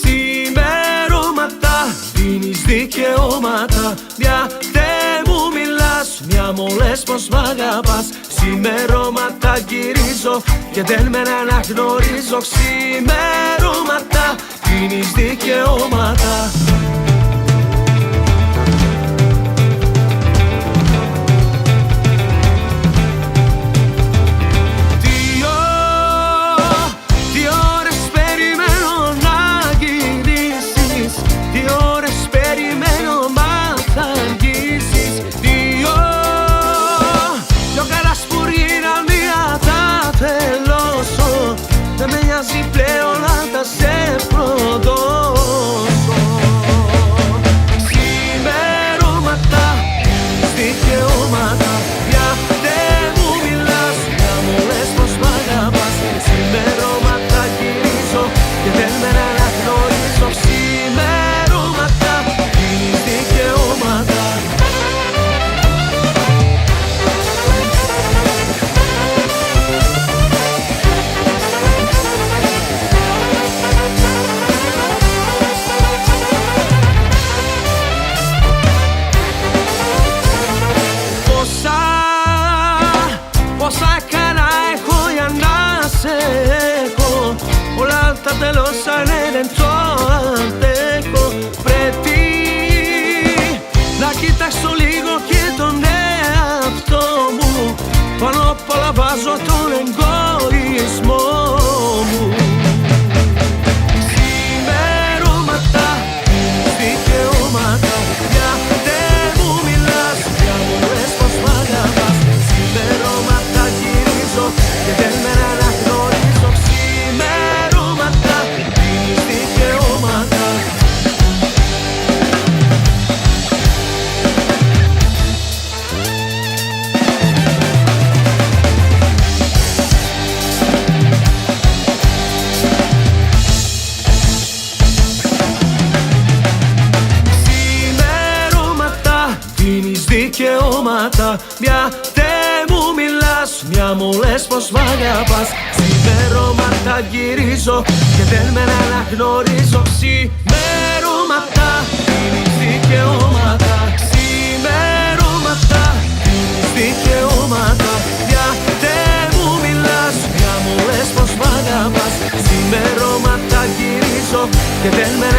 Ξημερώματα, δίνεις δικαιώματα. Μια δεν μου μιλάς, μια μου λες πως μ' αγαπάς. Ξημερώματα γυρίζω και δεν με αναγνωρίζω. Ξημερώματα, δίνεις δικαιώματα. Δεν με νοιάζει πλέον να τα σε προδώσω. Ξημερώματα, δικαιώματα. Μια δεν μου μιλάς, μια μου λες πως μ' αγαπάς. Ξημερώματα γυρίζω και δεν με αναγνωρίζω. Ξημερώματα, δίνεις δικαιώματα. Πόσα έκανα έχω για να σε έχω. Όλα τα τελώσανε, δεν το αντέχω. Πρέπει να κοιτάξω λίγο και τον εαυτό μου. Πάνω απ' όλα βάζω τον εγωισμό μου. Ξημερώματα, δικαιώματα. Μια δεν μου μιλάς, μια μου λες πως μ' αγαπάς. Ξημερώματα γυρίζω και δεν με αναγνωρίζω. Ξημερώματα, δίνεις δικαιώματα. Ξημερώματα, δίνεις δικαιώματα. Μια δεν μου μιλάς, μια μου λες πως μ' αγαπάς. Ξημερώματα γυρίζω και δεν με αναγνωρίζω. Ξημερώματα, δίνεις δικαιώματα. Ξημερώματα, δίνεις δικαιώματα. Μια δεν μου μιλάς, μια μου λες πως μ' αγαπάς. Ξημερώματα γυρίζω και δεν με